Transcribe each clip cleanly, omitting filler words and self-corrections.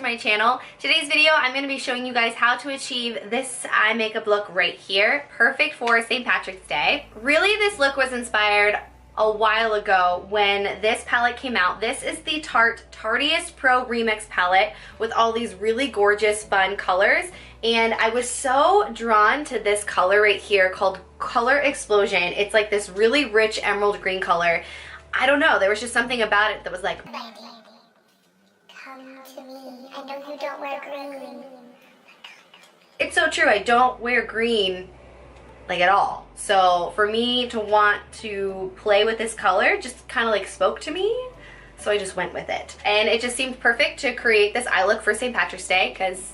to my channel. Today's video, I'm going to be showing you guys how to achieve this eye makeup look right here. Perfect for St. Patrick's Day. Really, this look was inspired a while ago when this palette came out. This is the Tarte Tarteist Pro Remix palette with all these really gorgeous, fun colors. And I was so drawn to this color right here called Color Explosion. It's like this really rich emerald green color. I don't know, there was just something about it that was like, Mandy, come to me. I know you don't wear green. it's so true, I don't wear green like at all. So for me to want to play with this color just kind of like spoke to me. So I just went with it. And it just seemed perfect to create this eye look for St. Patrick's Day because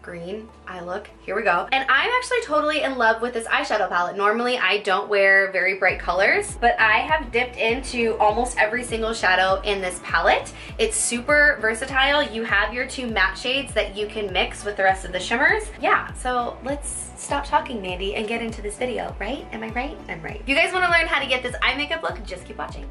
green eye look, here we go. And I'm actually totally in love with this eyeshadow palette. Normally I don't wear very bright colors, but I have dipped into almost every single shadow in this palette. It's super versatile. You have your two matte shades that you can mix with the rest of the shimmers. Yeah, so let's stop talking, Mandy, and get into this video, right? Am I right? I'm right. If you guys want to learn how to get this eye makeup look, just keep watching.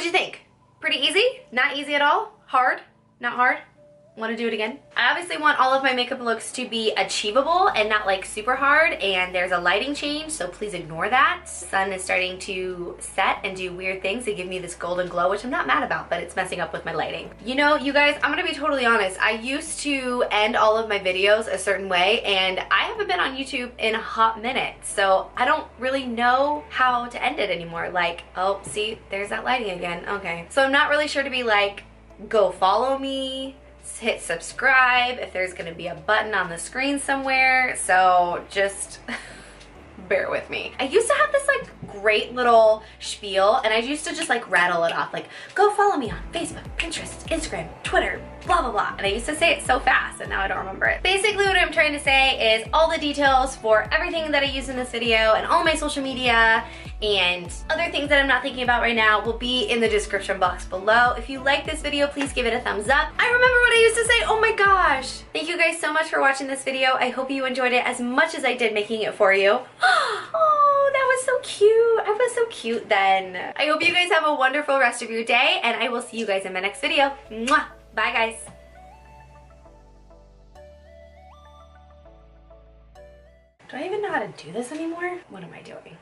What'd you think? Pretty easy? Not easy at all? Hard? Not hard? Want to do it again? I obviously want all of my makeup looks to be achievable and not like super hard, and there's a lighting change, so please ignore that. Sun is starting to set and do weird things to give me this golden glow, which I'm not mad about, but it's messing up with my lighting. You know, you guys, I'm gonna be totally honest. I used to end all of my videos a certain way, and I haven't been on YouTube in a hot minute, so I don't really know how to end it anymore. Like, oh, see, there's that lighting again. Okay. So I'm not really sure to be like, go follow me, hit subscribe, if there's gonna be a button on the screen somewhere, so just bear with me. I used to have this like great little spiel, and I used to just like rattle it off, like, go follow me on Facebook, Pinterest, Instagram, Twitter, blah blah blah, and I used to say it so fast and now I don't remember it. Basically what I'm trying to say is all the details for everything that I use in this video and all my social media and other things that I'm not thinking about right now will be in the description box below. If you like this video, please give it a thumbs up. I remember what I used to say, oh my gosh. Thank you guys so much for watching this video. I hope you enjoyed it as much as I did making it for you. Oh, that was was so cute. I was so cute then. I hope you guys have a wonderful rest of your day, and I will see you guys in my next video. Mwah! Bye, guys. Do I even know how to do this anymore? What am I doing?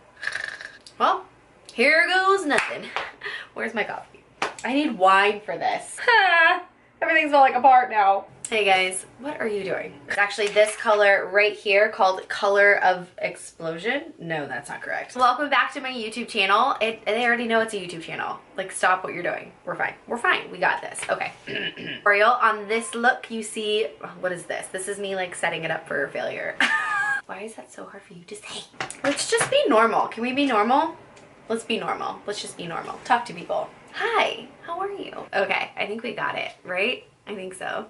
Well, here goes nothing. Where's my coffee? I need wine for this. Everything's falling apart now. Hey guys, what are you doing? It's actually this color right here called Color of Explosion. No, that's not correct. Welcome back to my YouTube channel. They already know it's a YouTube channel. Like, stop what you're doing. We're fine. We're fine. We got this. Okay. Tutorial on this look, you see, what is this? This is me like setting it up for failure. Why is that so hard for you to say? Let's just be normal. Can we be normal? Let's be normal. Let's just be normal. Talk to people. Hi, how are you? Okay, I think we got it, right? I think so.